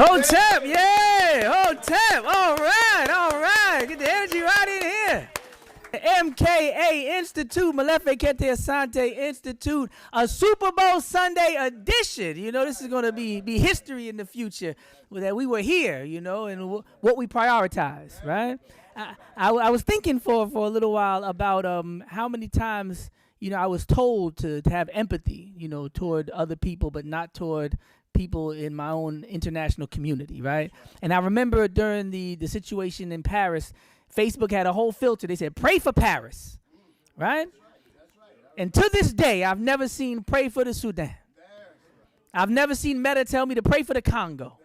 Hotep, yeah, Hotep. All right. Get the energy right in here. MKA Institute, Malefe Kete Asante Institute, a Super Bowl Sunday edition. You know, this is going to be history in the future, that we were here, you know, and what we prioritize, right? I was thinking for a little while about how many times, you know, I was told to have empathy, you know, toward other people, but not toward people in my own international community, right? And I remember during the situation in Paris, Facebook had a whole filter. They said, pray for Paris, right? And to this day, I've never seen pray for the Sudan. I've never seen Meta tell me to pray for the Congo.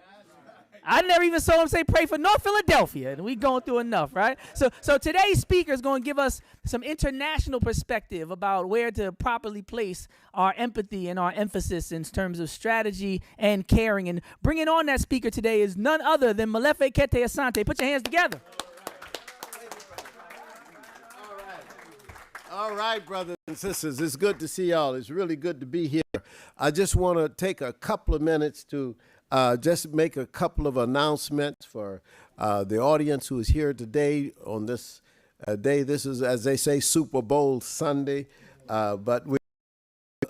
I never even saw him say pray for North Philadelphia, and we going through enough, right? So today's speaker is going to give us some international perspective about where to properly place our empathy and our emphasis in terms of strategy and caring. And bringing on that speaker today is none other than Malefe Kete Asante. Put your hands together. All right, brothers and sisters, it's good to see y'all. It's really good to be here. I just want to take a couple of minutes to just make a couple of announcements for the audience who is here today on this day. This is, as they say, Super Bowl Sunday, but we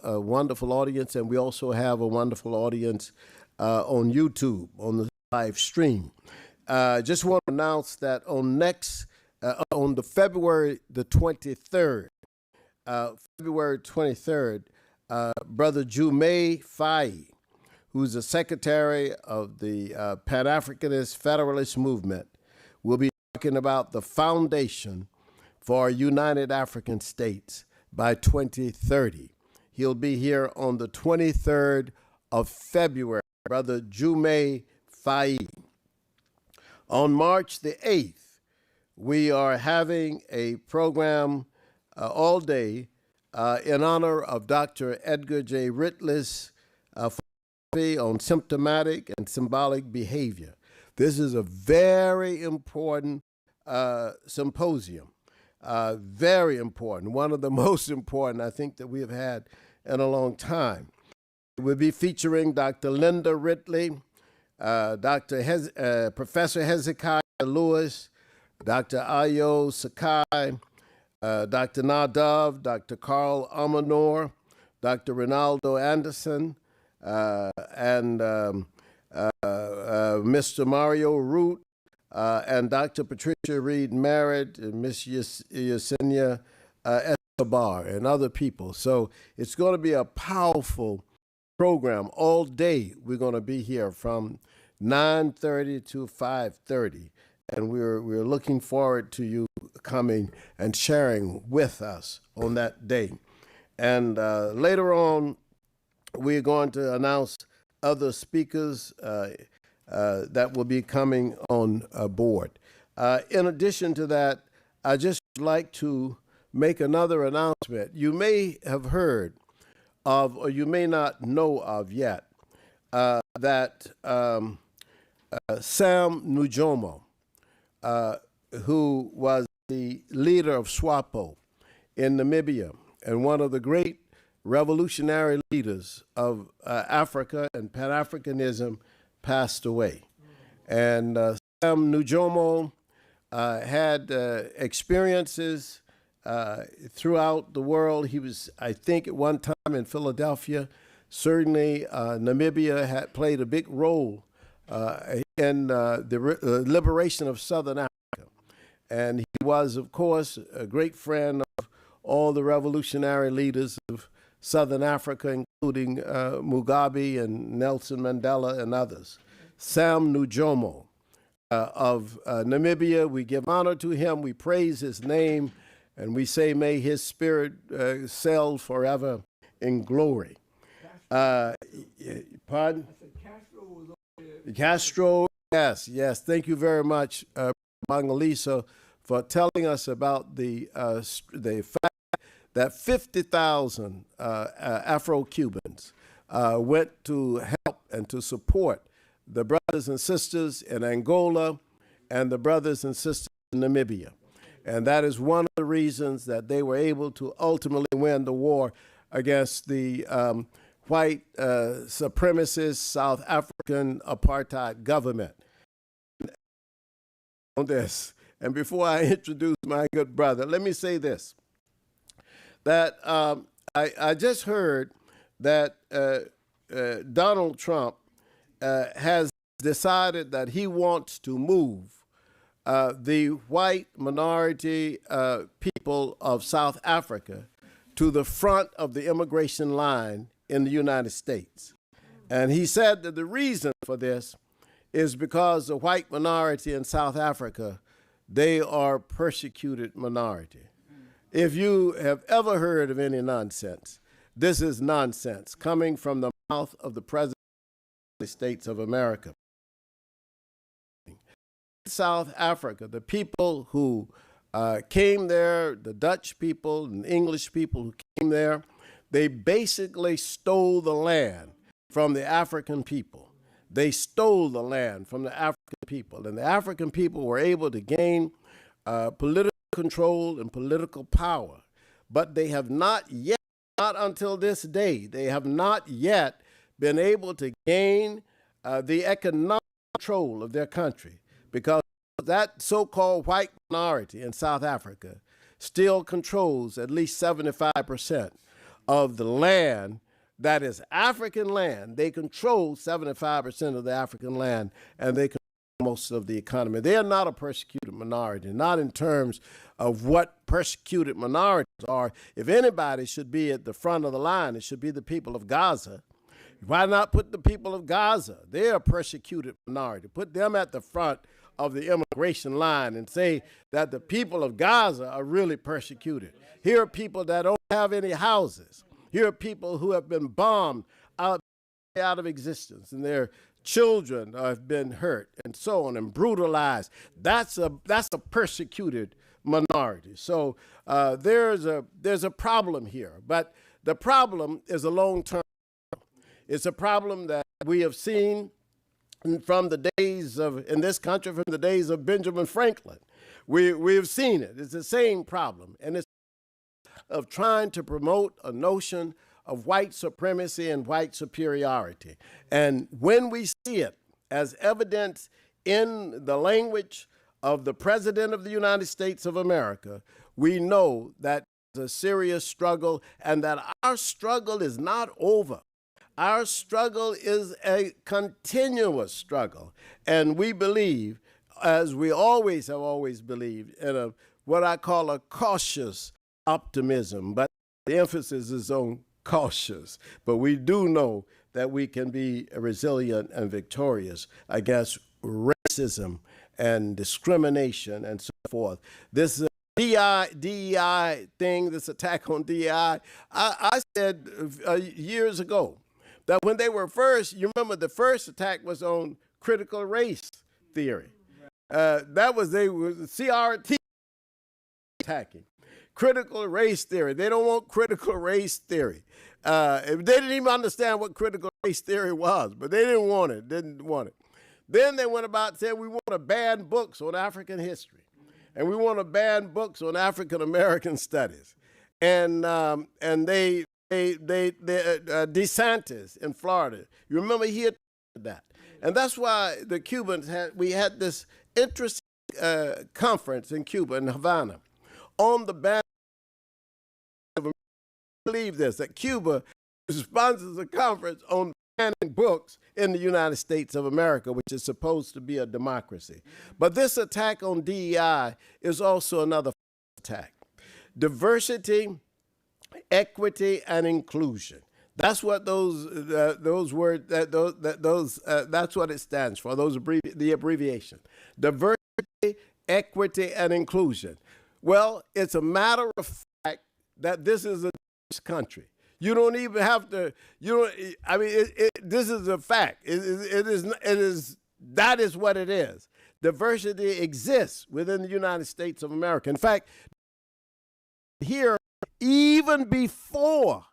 have a wonderful audience, and we also have a wonderful audience on YouTube, on the live stream. Just want to announce that on the February the 23rd, Brother Jumei Fai, who's the secretary of the Pan-Africanist Federalist Movement, will be talking about the foundation for United African States by 2030. He'll be here on the 23rd of February, Brother Jumei Fai. On March the 8th, we are having a program all day in honor of Dr. Edgar J. Ritlis on symptomatic and symbolic behavior. This is a very important symposium, very important, one of the most important, I think, that we have had in a long time. We'll be featuring Dr. Linda Ridley, Professor Hezekiah Lewis, Dr. Ayo Sakai, Dr. Nadav, Dr. Carl Amanor, Dr. Ronaldo Anderson, and Mr. Mario Root, and Dr. Patricia Reed Merritt, and Miss Yesenia Escobar, and other people. So it's going to be a powerful program all day. We're going to be here from 9:30 to 5:30, and we're looking forward to you coming and sharing with us on that day. And later on, we're going to announce other speakers that will be coming on board. In addition to that, I just like to make another announcement. You may have heard of, or you may not know of yet, that Sam Nujomo, who was the leader of SWAPO in Namibia and one of the great revolutionary leaders of Africa and Pan-Africanism, passed away. And Sam Nujomo had experiences throughout the world. He was, I think, at one time in Philadelphia. Certainly, Namibia had played a big role in the liberation of Southern Africa. And he was, of course, a great friend of all the revolutionary leaders of Southern Africa, including Mugabe and Nelson Mandela and others. Sam Nujomo of Namibia, we give honor to him, we praise his name, and we say, may his spirit sail forever in glory. Pardon? Castro, yes. Thank you very much, Mangalisa, for telling us about the fact that 50,000 Afro-Cubans went to help and to support the brothers and sisters in Angola and the brothers and sisters in Namibia. And that is one of the reasons that they were able to ultimately win the war against the white supremacist South African apartheid government on this. And before I introduce my good brother, let me say this, that I just heard that Donald Trump has decided that he wants to move the white minority people of South Africa to the front of the immigration line in the United States. And he said that the reason for this is because the white minority in South Africa, they are persecuted minority. If you have ever heard of any nonsense, this is nonsense coming from the mouth of the President of the United States of America. South Africa, the people who came there, the Dutch people and English people who came there, they basically stole the land from the African people. They stole the land from the African people, and the African people were able to gain political control and political power. But they have not yet, not until this day, they have not yet been able to gain the economic control of their country, because that so-called white minority in South Africa still controls at least 75% of the land that is African land. They control 75% of the African land, and they control most of the economy. They are not a persecuted minority, not in terms of what persecuted minorities are. If anybody should be at the front of the line, it should be the people of Gaza. Why not put the people of Gaza? They're a persecuted minority. Put them at the front of the immigration line and say that the people of Gaza are really persecuted. Here are people that don't have any houses. Here are people who have been bombed out of existence, and their children have been hurt and so on and brutalized. That's a persecuted minority. So there's a problem here, but the problem is a long-term. It's a problem that we have seen from the days of, in this country, from the days of Benjamin Franklin. We've seen it. It's the same problem, and it's of trying to promote a notion of white supremacy and white superiority. And when we see it as evidence in the language of the President of the United States of America, we know that it's a serious struggle, and that our struggle is not over. Our struggle is a continuous struggle, and we believe, as we always have always believed, in what I call a cautious optimism, but the emphasis is on cautious. But we do know that we can be resilient and victorious against racism and discrimination and so forth. This DEI thing, this attack on DEI, I said years ago that when they were first, you remember the first attack was on critical race theory. That was, they were CRT attacking. Critical race theory. They don't want critical race theory. They didn't even understand what critical race theory was, but they didn't want it, Then they went about saying we want to ban books on African history, and we want to ban books on African American studies. And DeSantis in Florida, you remember he had that. And that's why the Cubans we had this interesting conference in Cuba, in Havana, on the ban. Believe this, that Cuba sponsors a conference on banning books in the United States of America, which is supposed to be a democracy. But this attack on DEI is also another attack. Diversity, equity, and inclusion. That's what those words. That's what it stands for. The abbreviation. Diversity, equity, and inclusion. Well, it's a matter of fact that this is a country. You don't even have to. This is a fact. That is what it is. Diversity exists within the United States of America. In fact, here, even before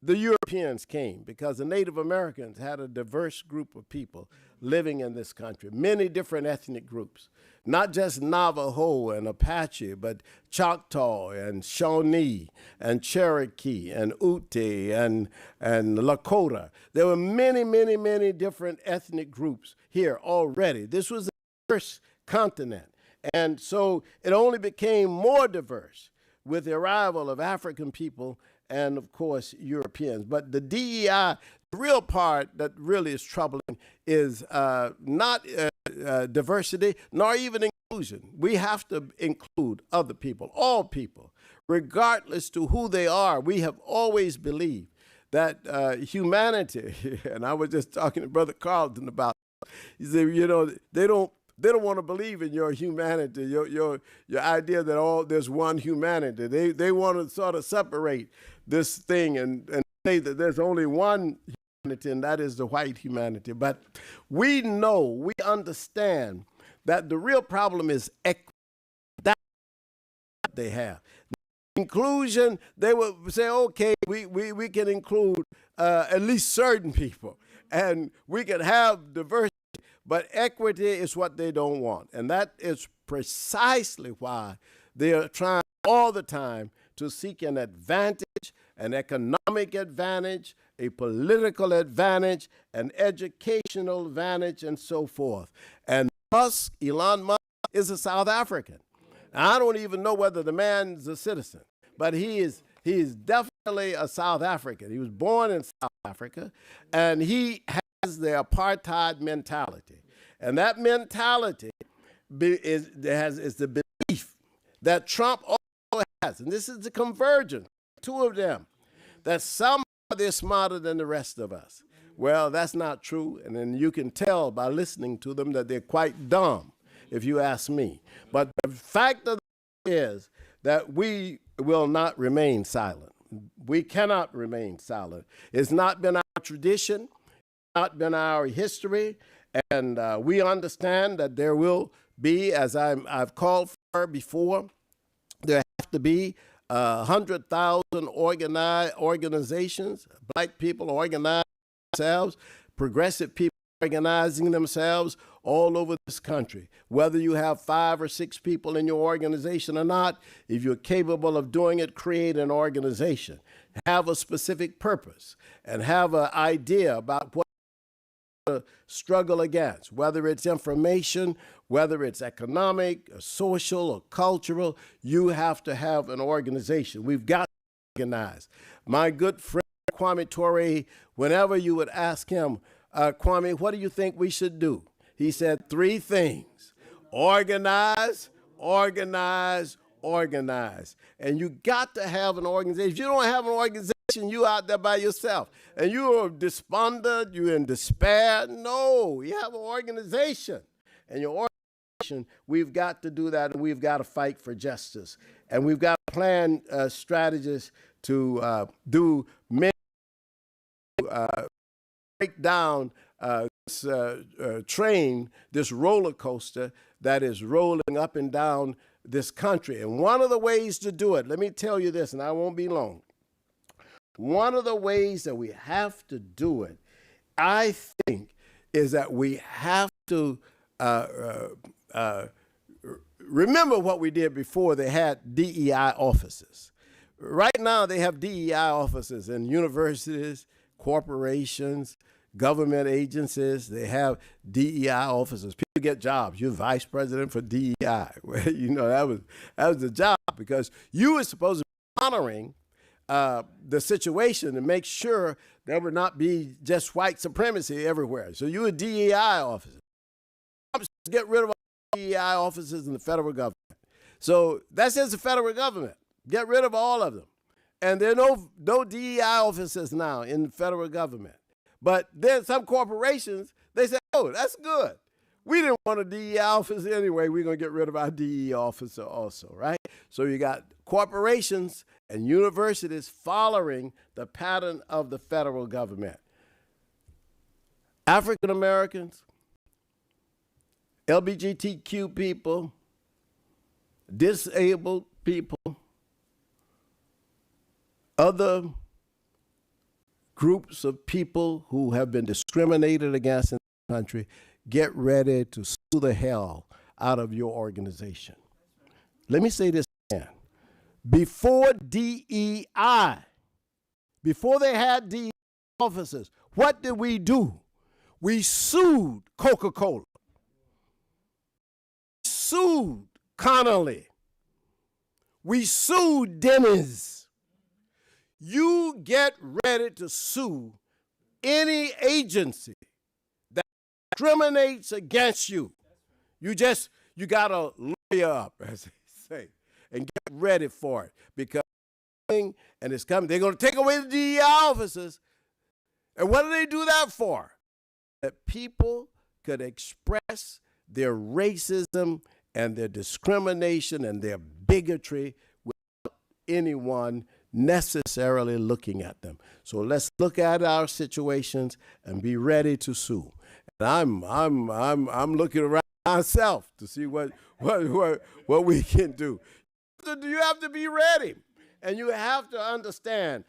the Europeans came, because the Native Americans had a diverse group of people living in this country, many different ethnic groups, not just Navajo and Apache, but Choctaw and Shawnee and Cherokee and Ute and Lakota. There were many, many, many different ethnic groups here already. This was a diverse continent. And so it only became more diverse with the arrival of African people and, of course, Europeans. But the DEI, the real part that really is troubling is not diversity, nor even inclusion. We have to include other people, all people, regardless to who they are. We have always believed that humanity, and I was just talking to Brother Carlton about, he said, you know, they don't want to believe in your humanity, your idea that there's one humanity. They want to sort of separate this thing and say that there's only one humanity, and that is the white humanity. But we know, we understand that the real problem is equity. That's what they have. Inclusion, they will say, okay, we can include at least certain people, and we can have diversity. But equity is what they don't want. And that is precisely why they are trying all the time to seek an advantage, an economic advantage, a political advantage, an educational advantage, and so forth. And Elon Musk, is a South African. Now, I don't even know whether the man's a citizen, but he is definitely a South African. He was born in South Africa, and he has the apartheid mentality. And that mentality is the belief that Trump also has, and this is the convergence, two of them, that somehow they're smarter than the rest of us. Well, that's not true, and then you can tell by listening to them that they're quite dumb, if you ask me. But the fact of the matter is that we will not remain silent. We cannot remain silent. It's not been our tradition, not been our history, and we understand that there will be, as I've called for before, there have to be 100,000 organizations, black people organizing themselves, progressive people organizing themselves all over this country. Whether you have 5 or 6 people in your organization or not, if you're capable of doing it, create an organization. Have a specific purpose and have an idea about what to struggle against, whether it's information, whether it's economic, or social, or cultural. You have to have an organization. We've got to organize. My good friend Kwame Ture, whenever you would ask him, Kwame, what do you think we should do? He said 3 things: organize, organize, organize. And you got to have an organization. If you don't have an organization, you out there by yourself, and you're despondent, you're in despair. No, you have an organization. And your organization, we've got to do that, and we've got to fight for justice. And we've got to plan strategies to break down this train, this roller coaster that is rolling up and down this country. And one of the ways to do it, let me tell you this, and I won't be long. One of the ways that we have to do it, I think, is that we have to remember what we did before they had DEI offices. Right now, they have DEI offices in universities, corporations, government agencies. They have DEI offices. People get jobs. You're vice president for DEI. Well, you know, that was the job, because you were supposed to be monitoring the situation and make sure there would not be just white supremacy everywhere. So you were DEI officer. Get rid of all DEI offices in the federal government. So that's just the federal government. Get rid of all of them. And there are no DEI offices now in the federal government. But then some corporations, they say, oh, that's good. We didn't want a DEI office anyway. We're going to get rid of our DEI officer also, right? So you got corporations and universities following the pattern of the federal government. African Americans, LGBTQ people, disabled people, other groups of people who have been discriminated against in the country, get ready to sue the hell out of your organization. Let me say this again. Before DEI, before they had DEI officers, what did we do? We sued Coca-Cola, sued Connolly, we sued Denny's. You get ready to sue any agency that discriminates against you. You got to lawyer up, as they say, and get ready for it, because and it's coming. They're going to take away the DEI officers. And what do they do that for? That people could express their racism and their discrimination and their bigotry without anyone necessarily looking at them. So let's look at our situations and be ready to sue. And I'm looking around myself to see what we can do. You have to be ready, and you have to understand.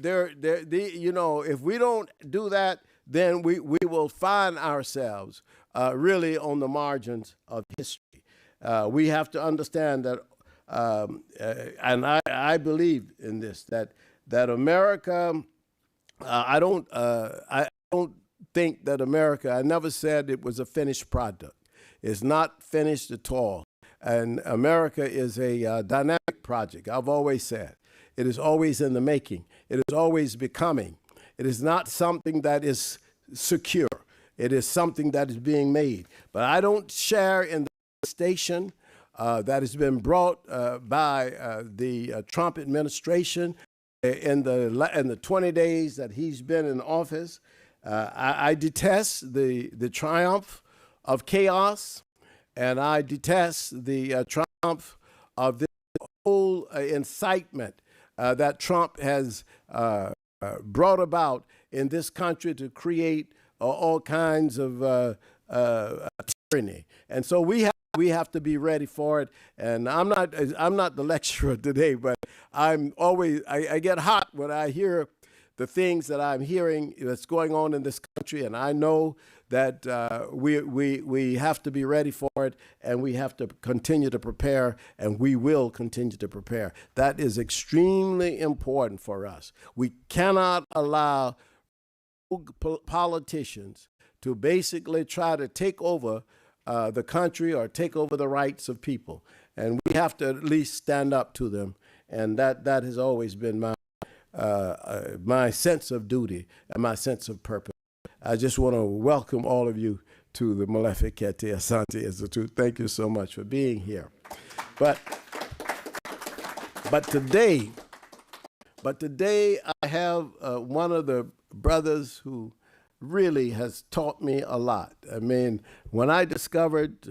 If we don't do that, then we will find ourselves really on the margins of history. We have to understand that, and I believe in this, that America. I don't think that America. I never said it was a finished product. It's not finished at all. And America is a dynamic project. I've always said it is always in the making. It is always becoming. It is not something that is secure. It is something that is being made. But I don't share in the devastation that has been brought by the Trump administration in the 20 days that he's been in office. I detest the triumph of chaos, and I detest the triumph of this whole incitement that Trump has brought about in this country to create all kinds of tyranny. And so we have to be ready for it. And I'm not the lecturer today, but I get hot when I hear the things that I'm hearing that's going on in this country, and I know that we have to be ready for it, and we have to continue to prepare, and we will continue to prepare. That is extremely important for us. We cannot allow politicians to basically try to take over the country or take over the rights of people, and we have to at least stand up to them, and that has always been my sense of duty and my sense of purpose. I just want to welcome all of you to the Molefi Kete Asante Institute. Thank you so much for being here. But today I have one of the brothers who really has taught me a lot. I mean, when I discovered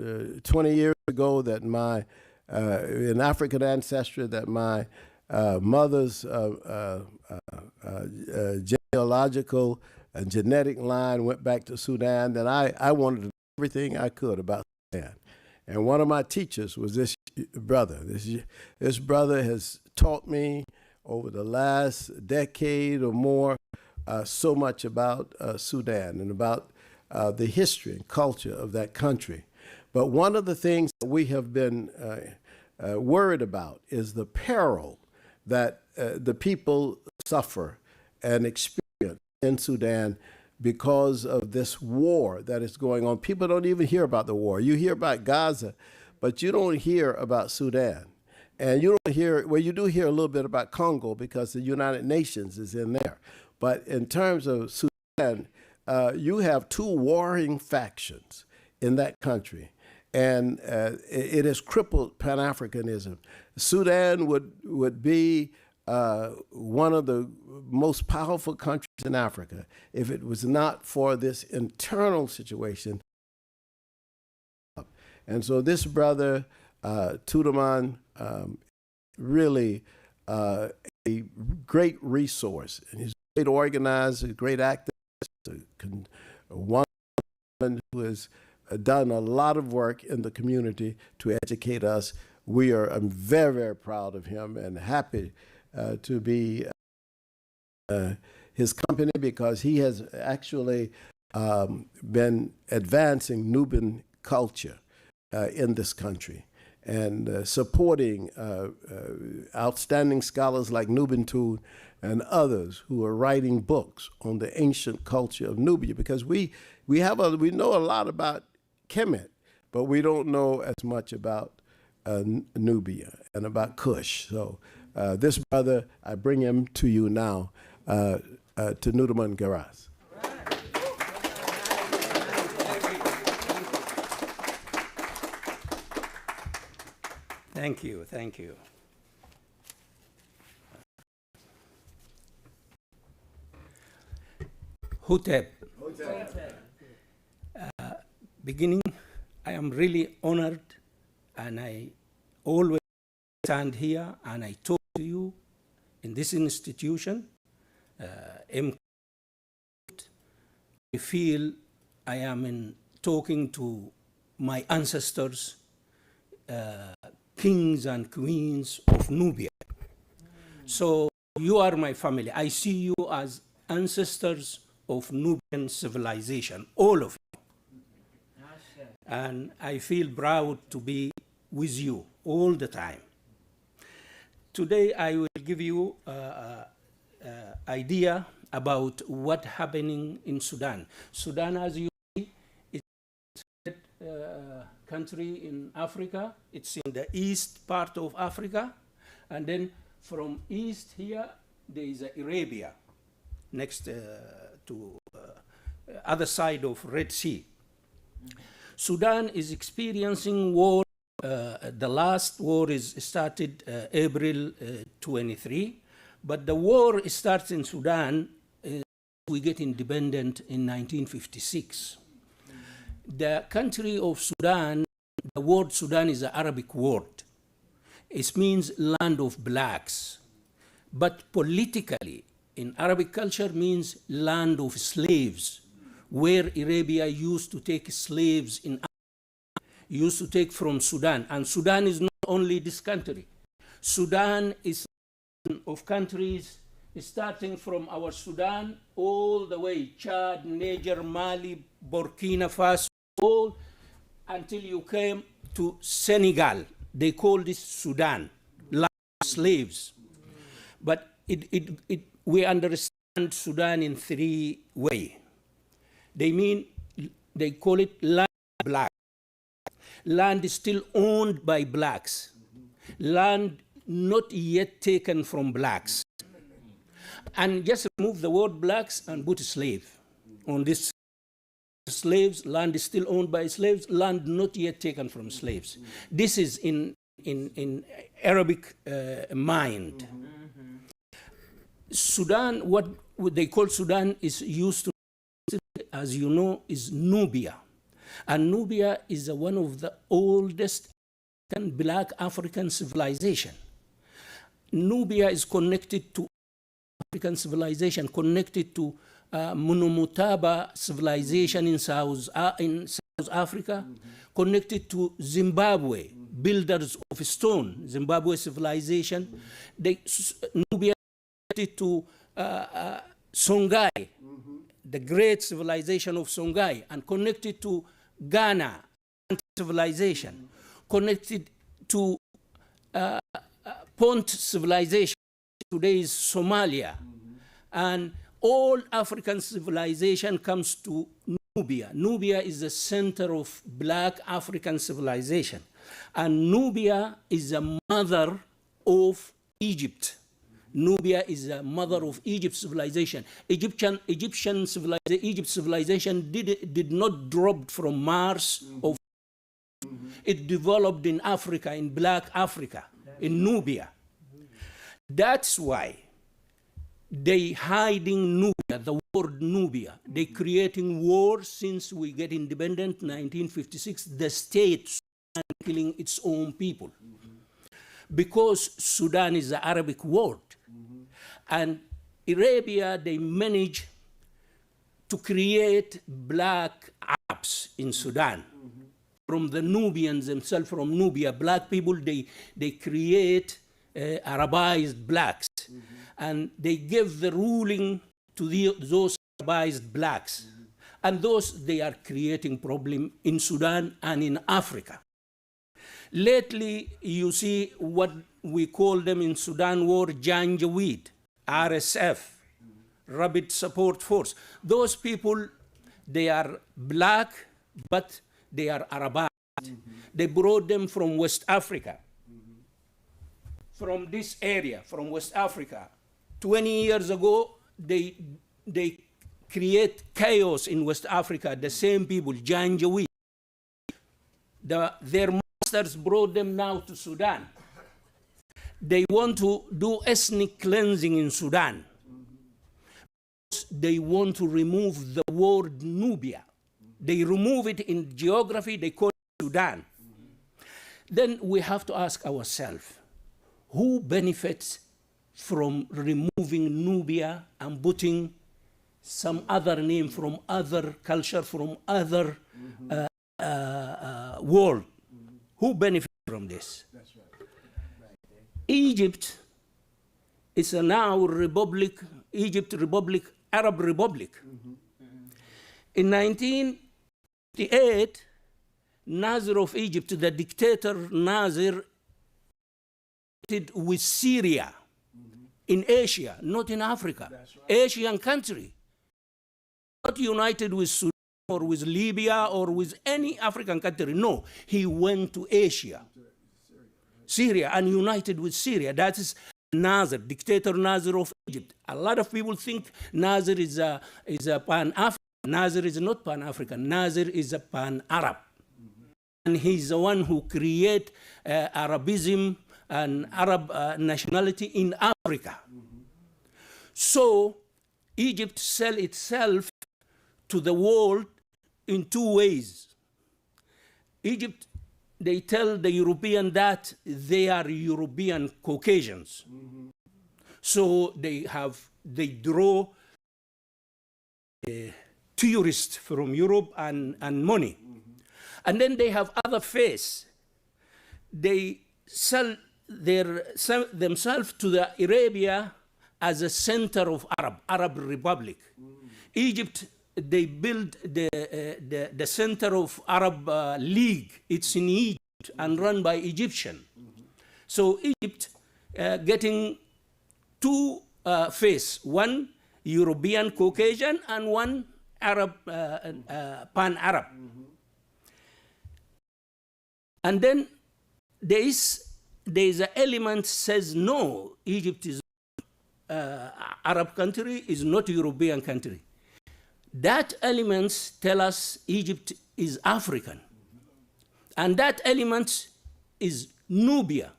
20 years ago that my in African ancestry that my mother's genealogical and genetic line went back to Sudan, then I wanted to know everything I could about Sudan. And one of my teachers was this brother. This brother has taught me over the last decade or more so much about Sudan and about the history and culture of that country. But one of the things that we have been worried about is the peril that the people suffer and experience in Sudan because of this war that is going on. People don't even hear about the war. You hear about Gaza, but you don't hear about Sudan. And you don't hear, well, you do hear a little bit about Congo because the United Nations is in there. But in terms of Sudan, you have two warring factions in that country. And it has crippled Pan-Africanism. Sudan would be one of the most powerful countries in Africa if it was not for this internal situation. And so this brother, TanutAmon, really a great resource. And he's a great organizer, a great activist, one who has done a lot of work in the community to educate us. I'm very, very proud of him and happy to be his company because he has actually been advancing Nubian culture in this country and supporting outstanding scholars like Nubian and others who are writing books on the ancient culture of Nubia, because we know a lot about Kemet, but we don't know as much about Nubia and about Kush. So this brother, I bring him to you now, TanutAmon Garas. Thank you, thank you. Hotep. Beginning, I am really honored, and I always stand here and I talk to you in this institution. I feel I am talking to my ancestors, kings and queens of Nubia. So you are my family. I see you as ancestors of Nubian civilization, all of you. And I feel proud to be with you all the time. Today I will give you an idea about what's happening in Sudan. Sudan, as you see, is a country in Africa. It's in the east part of Africa. And then from east here, there is Arabia, next to other side of Red Sea. Sudan is experiencing war. The last war is started April 23, but the war starts in Sudan. We get independent in 1956. The country of Sudan, the word Sudan is an Arabic word. It means land of blacks, but politically, in Arabic culture means land of slaves, where Arabia used to take slaves in Africa, used to take from Sudan. And Sudan is not only this country. Sudan is of countries starting from our Sudan all the way, Chad, Niger, Mali, Burkina Faso, all until you came to Senegal. They call this Sudan, land of slaves. But we understand Sudan in three ways. They call it land of blacks. Land is still owned by blacks. Land not yet taken from blacks. And just remove the word blacks and put slave on this. Slaves, land is still owned by slaves, land not yet taken from slaves. This is in Arabic mind. Sudan, what they call Sudan is used to, as you know, is Nubia. And Nubia is one of the oldest black African civilization. Nubia is connected to African civilization, connected to Monomotaba civilization in South Africa, connected to Zimbabwe, builders of stone, Zimbabwe civilization. Nubia connected to Songhai, the great civilization of Songhai, and connected to Ghana civilization, connected to Pont civilization, today is Somalia, and all African civilization comes to Nubia. Nubia is the center of black African civilization, and Nubia is the mother of Egypt. Nubia is the mother of Egypt civilization. Egypt civilization did not drop from Mars. It developed in Africa, in black Africa, in Nubia. That's why they hiding Nubia, the word Nubia. They creating war since we get independent, 1956, the state Sudan killing its own people. Because Sudan is the Arabic word. And Arabia, they managed to create black Arabs in Sudan. From the Nubians themselves, from Nubia, black people, they create Arabized blacks. And they give the ruling to those Arabized blacks. And those, they are creating problem in Sudan and in Africa. Lately, you see what we call them in Sudan war, Janjaweed, RSF, Rapid Support Force. Those people, they are black, but they are Arabized. They brought them from West Africa, from this area, from West Africa. 20 years ago, they create chaos in West Africa, the same people, Janjaweed. Their masters brought them now to Sudan. They want to do ethnic cleansing in Sudan. They want to remove the word Nubia. They remove it in geography, they call it Sudan. Then we have to ask ourselves, who benefits from removing Nubia and putting some other name from other culture, from other world? Who benefits from this? That's right. Egypt is a now republic, Egypt Republic, Arab Republic. In 1958, Nasser of Egypt, the dictator Nasser, with Syria in Asia, not in Africa. Right. Asian country. Not united with Sudan or with Libya or with any African country. No, he went to Asia, Syria, and united with Syria. That is Nasser, dictator Nasser of Egypt. A lot of people think Nasser is a pan-African. Nasser is not pan-African. Nasser is a pan-Arab. And he's the one who created Arabism and Arab nationality in Africa. So Egypt sell itself to the world in two ways. Egypt, they tell the European that they are European Caucasians. So they draw tourists from Europe and money. And then they have other face. They sell themselves to the Arabia as a center of Arab Republic. Egypt, they build the center of Arab League. It's in Egypt and run by Egyptian. So Egypt getting two face, one European Caucasian and one Arab pan-Arab. And then there is an element says no, Egypt is Arab country, is not European country. That element tell us Egypt is African. And that element is Nubia.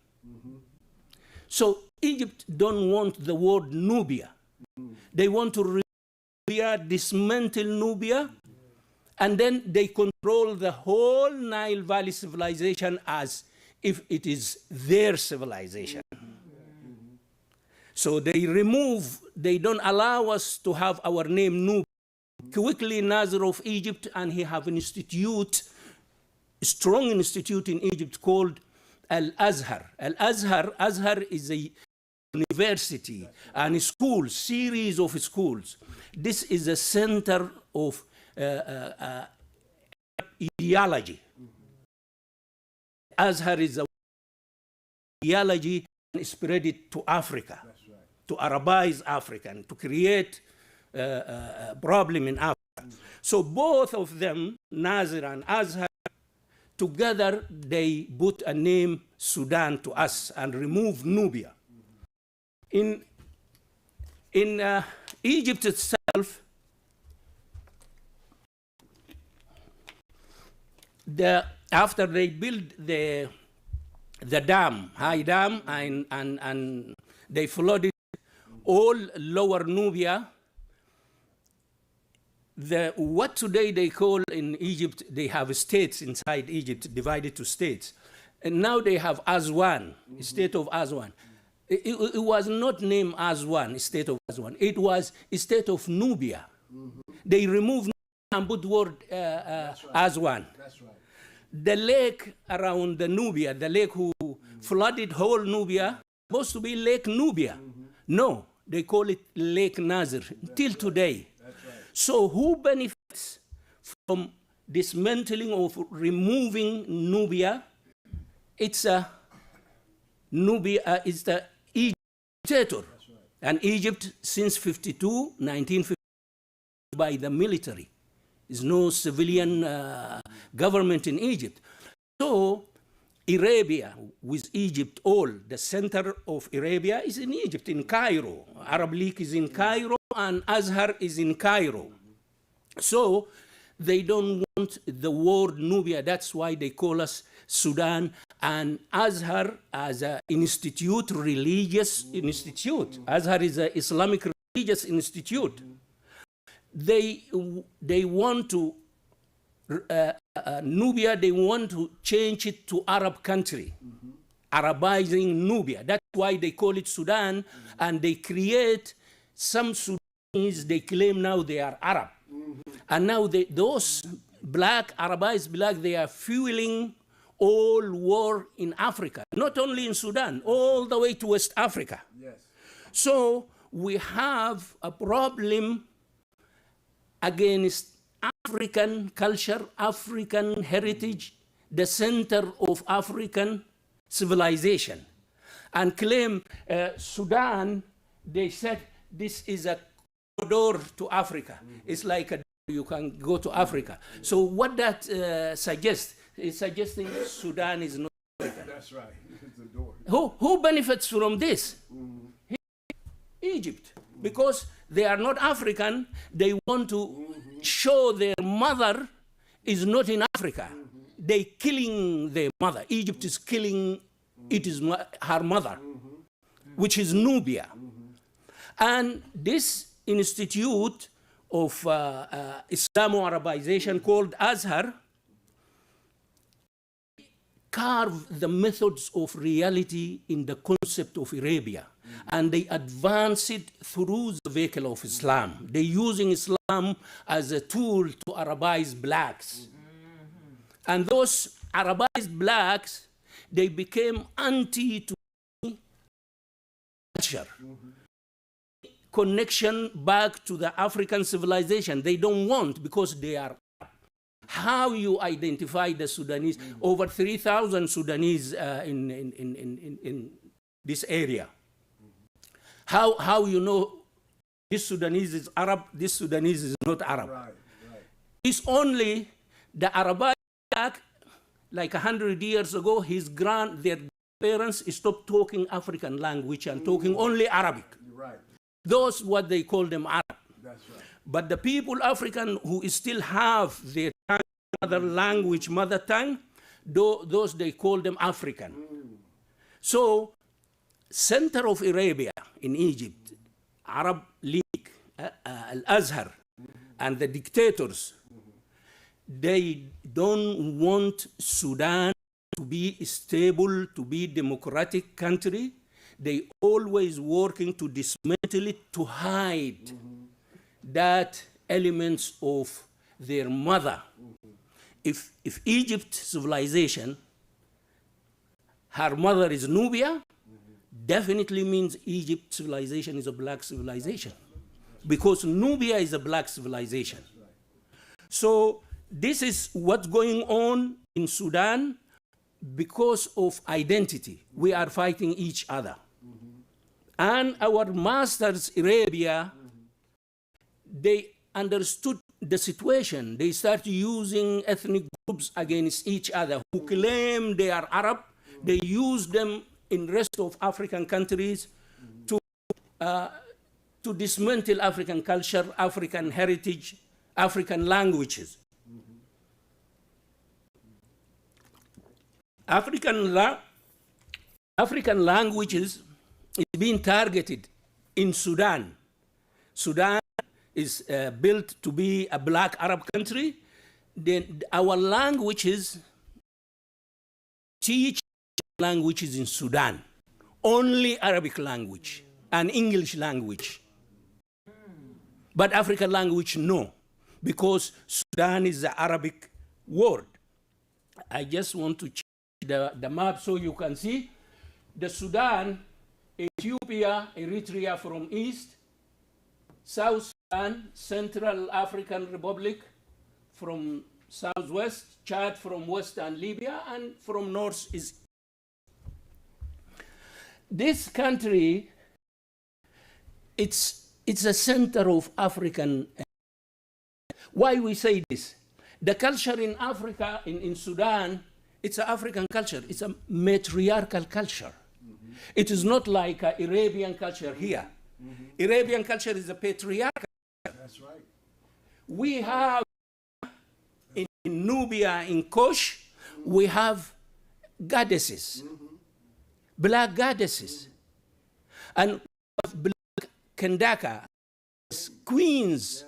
So Egypt don't want the word Nubia. They want to remove Nubia, dismantle Nubia, and then they control the whole Nile Valley civilization as if it is their civilization. So they don't allow us to have our name Nubia. Quickly, Nasser of Egypt, and he have an institute, a strong institute in Egypt called Al-Azhar. Azhar is a university and a school, series of schools. This is a center of ideology. Azhar is a ideology and spread it to Africa, to Arabize Africa, and to create a problem in Africa. So both of them, Nasser and Azhar, together they put a name Sudan to us and remove Nubia. In Egypt itself, after they built the dam, high dam, and they flooded all lower Nubia, what today they call in Egypt, they have states inside Egypt divided to states. And now they have Aswan, state of Aswan. It was not named Aswan, state of Aswan. It was a state of Nubia. They removed and put word Aswan. That's right. The lake around the Nubia, the lake who flooded whole Nubia, supposed to be Lake Nubia. No, They call it Lake Nasser till today. That's right. So who benefits from dismantling of removing Nubia? It's Nubia is the Egypt dictator. That's right. And Egypt since 1952 by the military. There's no civilian government in Egypt. So Arabia with Egypt, all the center of Arabia is in Egypt, in Cairo. Arab League is in Cairo and Azhar is in Cairo. So they don't want the word Nubia. That's why they call us Sudan. And Azhar as an institute, religious institute. Azhar is an Islamic religious institute. They want to, Nubia, they want to change it to Arab country, Arabizing Nubia. That's why they call it Sudan, and they create some Sudanese, they claim now they are Arab. And now those black, Arabized black, they are fueling all war in Africa, not only in Sudan, all the way to West Africa. Yes. So we have a problem against African culture, African heritage, the center of African civilization. And claim Sudan, they said this is a corridor to Africa. It's like you can go to Africa. So what that suggests, is suggesting Sudan is not African. That's right. It's a door. Who benefits from this? Egypt. Because they are not African, they want to show their mother is not in Africa. They killing their mother. Egypt is killing her mother, which is Nubia. And this institute of Islamo-Arabization called Azhar carve the methods of reality in the concept of Arabia. And they advance it through the vehicle of Islam. They're using Islam as a tool to Arabize blacks. And those Arabized blacks, they became anti to culture. Connection back to the African civilization. They don't want, because they are. How you identify the Sudanese? Over 3,000 Sudanese in this area. How you know this Sudanese is Arab, this Sudanese is not Arab? Right. It's only the Arab, like 100 years ago, their parents stopped talking African language and talking only Arabic. Right. Those what they call them Arab. That's right. But the people African who still have their mother tongue, those they call them African. So, center of Arabia in Egypt, Arab League, Al-Azhar, and the dictators, they don't want Sudan to be stable, to be democratic country. They always working to dismantle it, to hide that elements of their mother. If Egypt civilization, her mother is Nubia, definitely means Egypt civilization is a black civilization. Because Nubia is a black civilization. So this is what's going on in Sudan because of identity. We are fighting each other. And our masters, Arabia, they understood the situation. They start using ethnic groups against each other who claim they are Arab. They use them in rest of African countries to dismantle African culture, African heritage, African languages. African languages is being targeted in Sudan. Sudan is built to be a black Arab country. Then our languages teach languages in Sudan, only Arabic language and English language. But African language, no, because Sudan is the Arabic word. I just want to change the map so you can see. The Sudan Ethiopia, Eritrea from east, South Sudan, Central African Republic from southwest, Chad from west and Libya, and from north is. This country, it's a center of African. Why we say this? The culture in Africa, in Sudan, it's an African culture. It's a matriarchal culture. Mm-hmm. It is not like an Arabian culture here. Mm-hmm. Arabian culture is a patriarchal culture. That's right. We have in Nubia, in Kosh, we have goddesses, black goddesses. And we have black Kandaka, queens.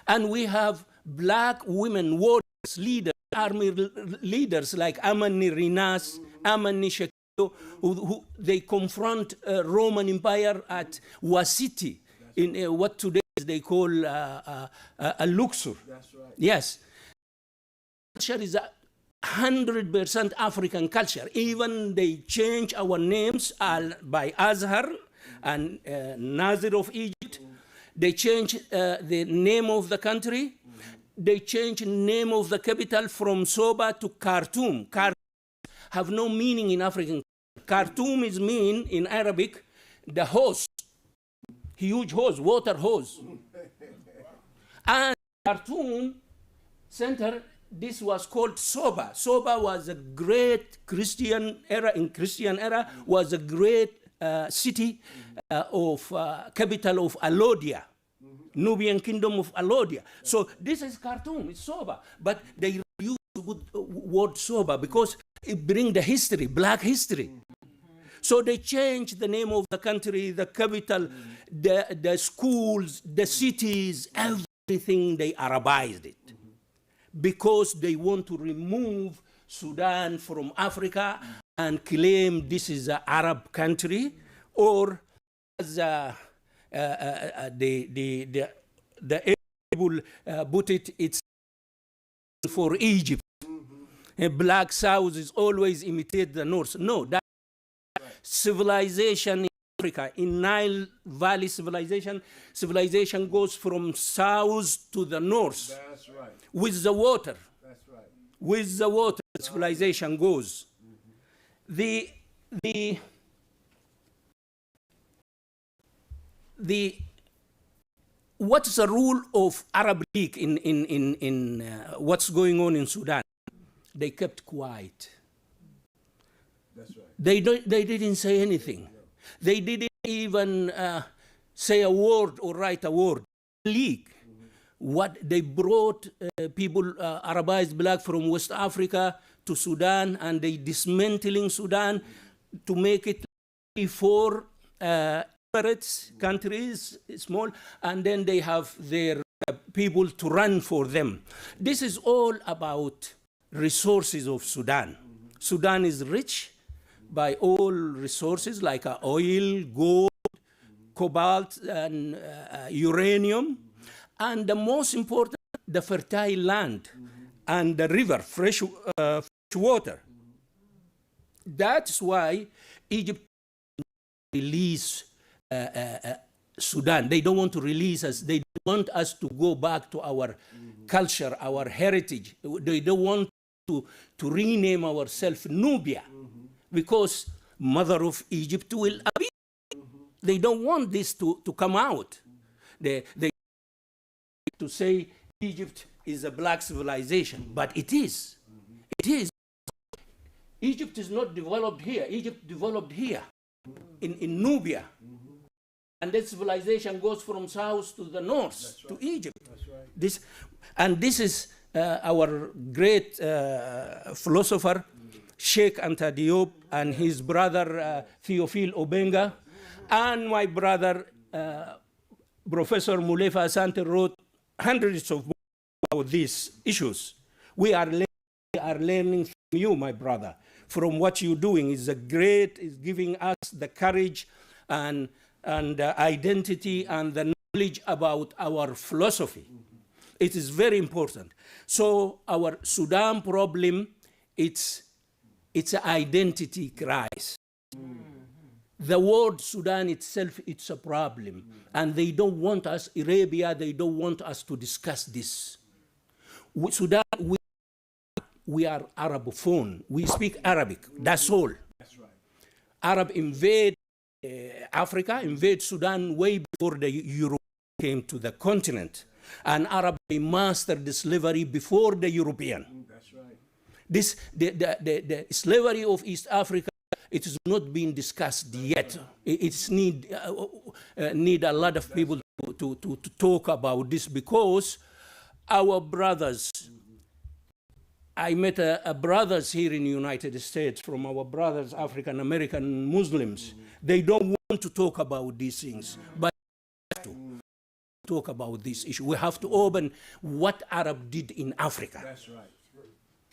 And we have black women, warriors, leaders, army leaders like Amani Rinas, Amani Shekito, who they confront Roman Empire at Wasiti, in what today they call Luxor. That's right. Yes. Culture is 100% African culture. Even they change our names by Azhar and Nazir of Egypt. They change the name of the country. They change the name of the capital from Soba to Khartoum. Khartoum have no meaning in African. Khartoum is mean in Arabic, the hose, huge hose, water hose. And Khartoum center, this was called Soba. Soba was a great Christian era, in Christian era, was a great city of capital of Alodia, Nubian kingdom of Alodia. So this is Khartoum, it's Soba. But they use the word Soba because it brings the history, black history. So they changed the name of the country, the capital, the schools, the cities, everything, they Arabized it. Because they want to remove Sudan from Africa and claim this is an Arab country, or as the able put it, it's for Egypt. A black South is always imitate the North. No, that civilization in Africa, in Nile Valley civilization goes from south to the north. That's right. With the water. That's right. With the water, civilization goes. What's the rule of Arab League in what's going on in Sudan? They kept quiet. That's right. They didn't say anything. They didn't even say a word or write a word. League. What they brought people, Arabized black from West Africa to Sudan, and they dismantling Sudan to make it 4 Emirates countries, small, and then they have their people to run for them. This is all about resources of Sudan. Sudan is rich by all resources like oil, gold, cobalt, and uranium. And the most important, the fertile land and the river, fresh water. That's why Egypt release Sudan. They don't want to release us. They want us to go back to our culture, our heritage. They don't want to rename ourselves Nubia because mother of Egypt will appear. They don't want this to come out. They to say Egypt is a black civilization, but it is. It is. Egypt is not developed here. Egypt developed here in Nubia. And that civilization goes from south to the north, to Egypt. That's right. This is our great philosopher, Sheikh Anta Diop, and his brother, Theophile Obenga, and my brother, Professor Mulefa Asante wrote hundreds of books about these issues. We are learning from you, my brother, from what you're doing. Is giving us the courage and the identity and the knowledge about our philosophy. It is very important. So our Sudan problem, it's an identity crisis. The word Sudan itself, it's a problem. And they don't want us, Arabia, they don't want us to discuss this. Sudan, we are Arabophone. We speak Arabic, that's all. That's right. Arab invade Africa, invade Sudan way before the Europe came to the continent. And Arab, they mastered the slavery before the European. That's right. This, the slavery of East Africa, it has not been discussed yet. It's need a lot of people to talk about this, because our brothers, I met a brothers here in the United States from our brothers, African American Muslims. They don't want to talk about these things, but we have to talk about this issue. We have to open what Arab did in Africa. That's right.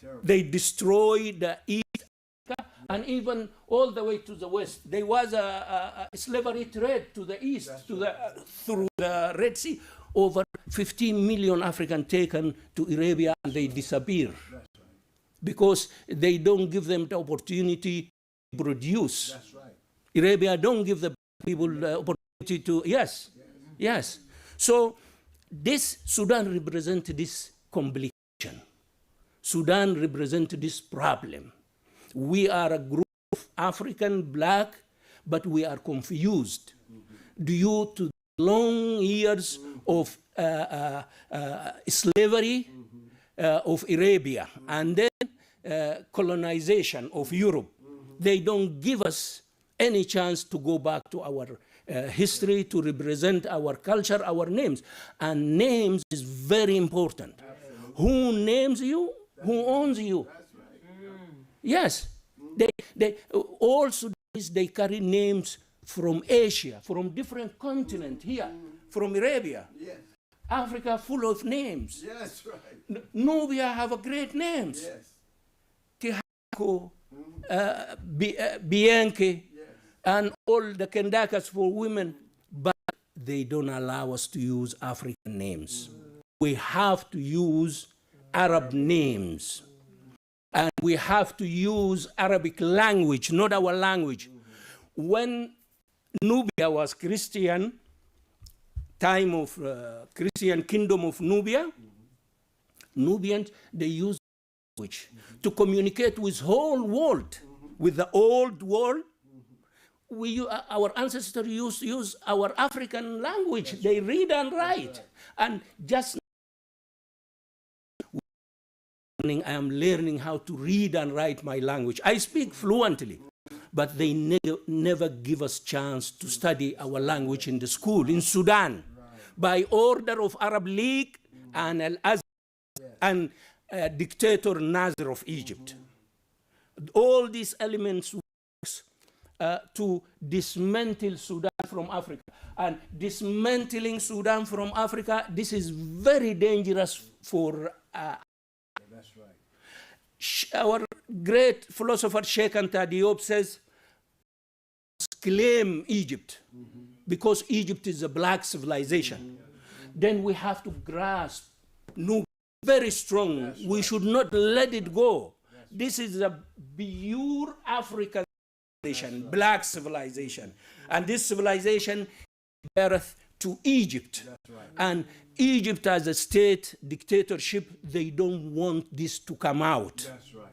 Terrible. They destroyed the East Africa, and even all the way to the West. There was a slavery trade to the East, through the Red Sea. Over 15 million Africans taken to Arabia, and they disappear. Because they don't give them the opportunity to produce. That's right. Arabia don't give the people the opportunity to, yes. So this Sudan represents this complication. Sudan represents this problem. We are a group of African black, but we are confused due to long years of slavery of Arabia, and then colonization of Europe. They don't give us any chance to go back to our history, to represent our culture, our names. And names is very important. Absolutely. Who names you? Who owns you? That's right. Yes. All Sudanese, they carry names from Asia, from different continents here, from Arabia. Yes. Africa full of names. Yes, right. Nubia have a great names. Yes. Tihako, Bianchi, yes, and all the Kendakas for women, but they don't allow us to use African names. We have to use Arab names. And we have to use Arabic language, not our language. When Nubia was Christian, time of Christian kingdom of Nubia, Nubians, they used language to communicate with whole world, with the old world. Our ancestors used to use our African language. They read and write. And just I am learning how to read and write my language. I speak fluently, but they never give us chance to study our language in the school in Sudan. By order of Arab League and Al-Azhar and dictator Nasser of Egypt. All these elements works to dismantle Sudan from Africa. And dismantling Sudan from Africa, this is very dangerous for That's right. Our great philosopher Sheikh Anta Diop says, claim Egypt, because Egypt is a black civilization. Then we have to grasp Nubia very strong. That's we should not let it go. This is a pure African civilization, black civilization. And this civilization birth to Egypt. Right. And Egypt as a state dictatorship, they don't want this to come out. That's right.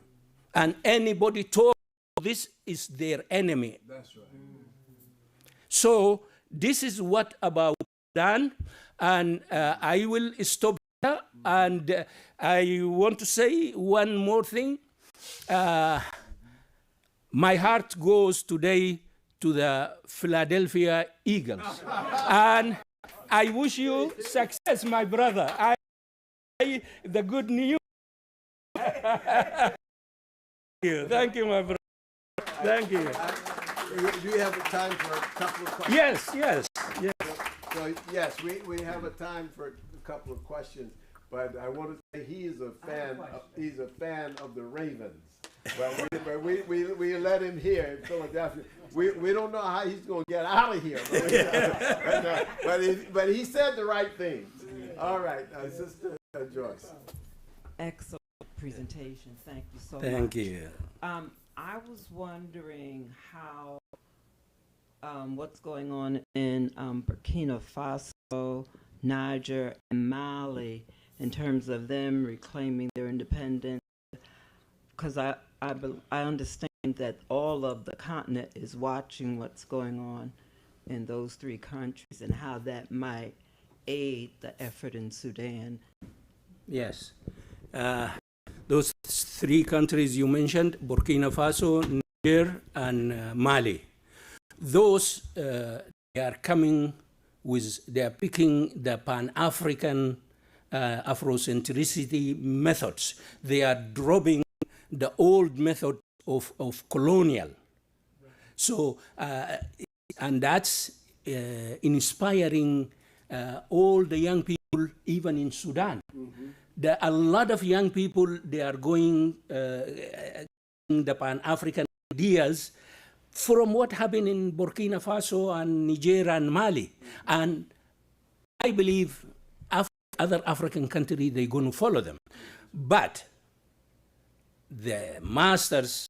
And anybody talk about this is their enemy. That's right. So this is what about Sudan, and I will stop here, and I want to say one more thing. My heart goes today to the Philadelphia Eagles. And I wish you success, my brother. The good news. Thank you, my brother. Thank you. Do you have time for a couple of questions? Yes. So yes, we have a time for a couple of questions, but I want to say he is a fan. He's a fan of the Ravens. But we let him here in Philadelphia. We don't know how he's going to get out of here. But he said the right things. All right, Sister Joyce. Excellent presentation. Thank you so much. Thank you. I was wondering how what's going on in Burkina Faso, Niger, and Mali in terms of them reclaiming their independence? Because I understand that all of the continent is watching what's going on in those three countries and how that might aid the effort in Sudan. Yes. Those three countries you mentioned, Burkina Faso, Niger, and Mali, those they are coming with, they are picking the Pan-African Afrocentricity methods. They are dropping the old method of colonial. So, and that's inspiring all the young people, even in Sudan. There are a lot of young people, they are going the Pan-African ideas from what happened in Burkina Faso and Niger and Mali. And I believe other African countries, they're going to follow them. But the masters,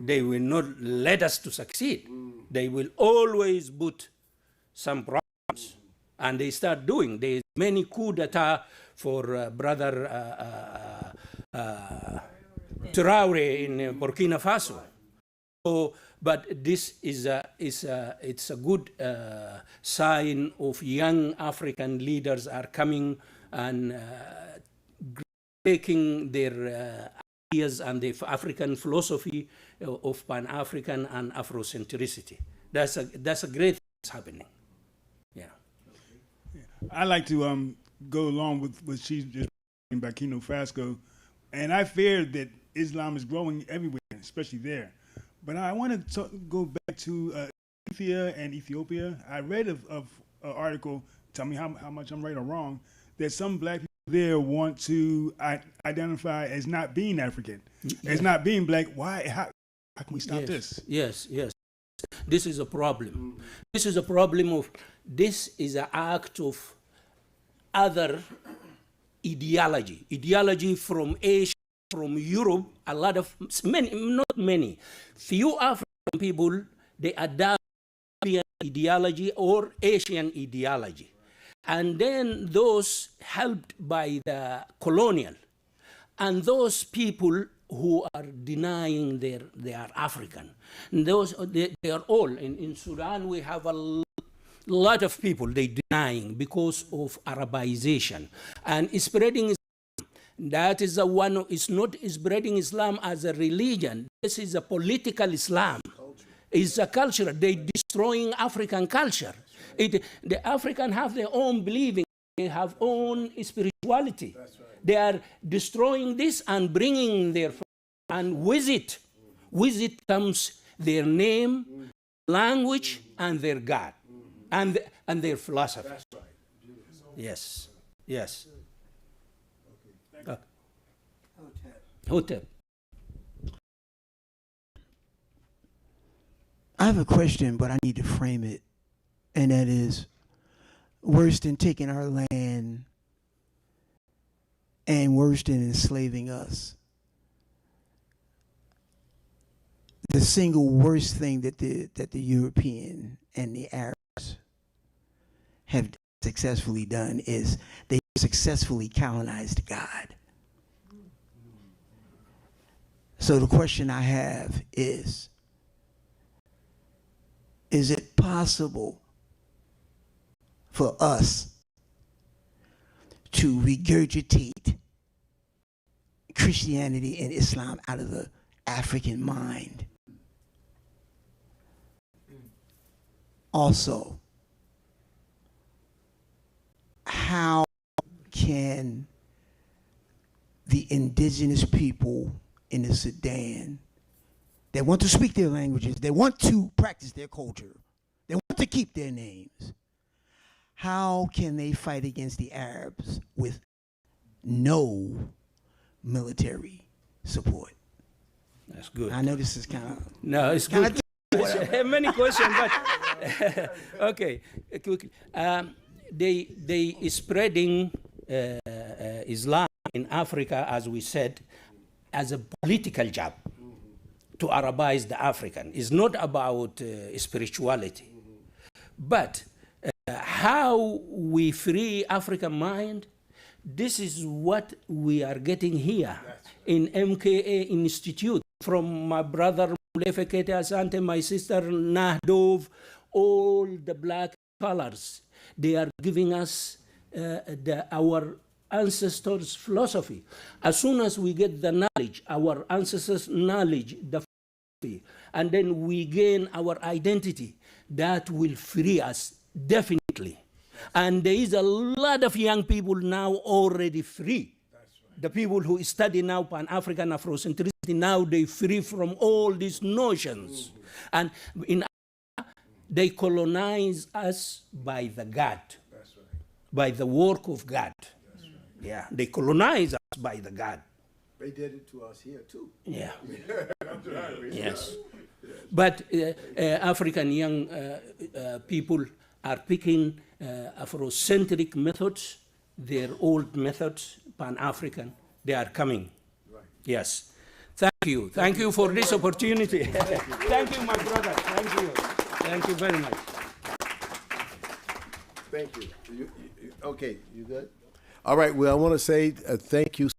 they will not let us to succeed. They will always put some problems. And they start doing. There's many coup d'etat for brother Traore in Burkina Faso. So, but this is it's a good sign of young African leaders are coming and taking their ideas and the African philosophy of Pan-African and Afrocentricity. That's a great thing that's happening. Yeah. I like to go along with what she's just in Burkina Faso, and I fear that Islam is growing everywhere, especially there. But I want to go back to Ethiopia and Ethiopia. I read of an article, tell me how much I'm right or wrong, that some black people there want to identify as not being African, as not being black. Why? How can we stop this? Yes. This is a problem. This is a problem of, this is an act of other ideology from Asia, from Europe. A lot of, not many, few African people, they adopt European ideology or Asian ideology. And then those helped by the colonial, and those people who are denying they are African. And those, they are all, in Sudan we have a lot of people they denying because of Arabization. And spreading Islam, that is the one, is not spreading Islam as a religion. This is a political Islam. It's a culture. They destroying African culture. The African have their own believing. They have own spirituality. That's right. They are destroying this and bringing their, and with it comes their name, language, and their God, and their philosophy. That's right. Yes. Okay. Hotep. I have a question, but I need to frame it, and that is, worse than taking our land and worse than enslaving us, the single worst thing that the European and the Arabs have successfully done is they successfully colonized God. So the question I have is it possible for us to regurgitate Christianity and Islam out of the African mind? Also, how can the indigenous people in the Sudan, they want to speak their languages, they want to practice their culture, they want to keep their names, how can they fight against the Arabs with no military support? That's good. I know this is kind of... No, it's good. Many questions, but okay, quickly. They spreading Islam in Africa, as we said, as a political job to Arabize the African. It's not about spirituality. But how we free African mind, this is what we are getting here in MKA Institute from my brother Mulefe Kete Asante, my sister Nahdov, all the black scholars. They are giving us our ancestors' philosophy. As soon as we get the knowledge, our ancestors' knowledge, the philosophy, and then we gain our identity, that will free us definitely. And there is a lot of young people now already free. The people who study now Pan-African Afrocentricity, now they free from all these notions. And in they colonize us by the God, by the work of God. Yeah, they colonize us by the God. They did it to us here too. Yeah. Yes. But African young people are picking Afrocentric methods, their old methods, Pan-African. They are coming. Right. Yes. Thank you. Thank you for this opportunity. Thank you, my brother. Thank you. Thank you very much. Thank you. Okay, you good? All right, well, I want to say thank you,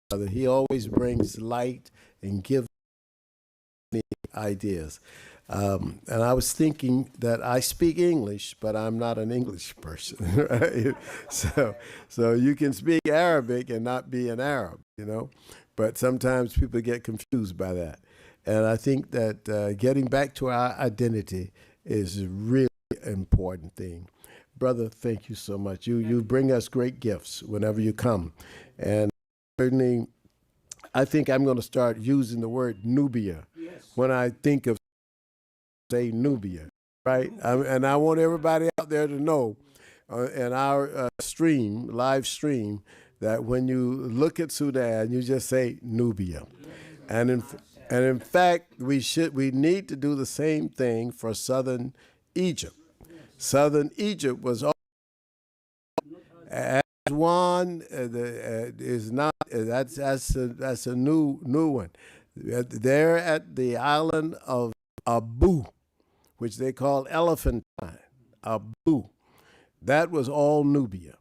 brother. He always brings light and gives me ideas. And I was thinking that I speak English, but I'm not an English person. Right? So you can speak Arabic and not be an Arab, you know? But sometimes people get confused by that. And I think that getting back to our identity is a really important thing. Brother, thank you so much. You bring us great gifts whenever you come. And certainly, I think I'm going to start using the word Nubia when I think of, say, Nubia, right? And I want everybody out there to know in our live stream, that when you look at Sudan, you just say Nubia. And in fact, we need to do the same thing for southern Egypt. Southern Egypt was Aswan is not. That's a new one. They're at the island of Abu, which they call Elephantine. Abu, that was all Nubia.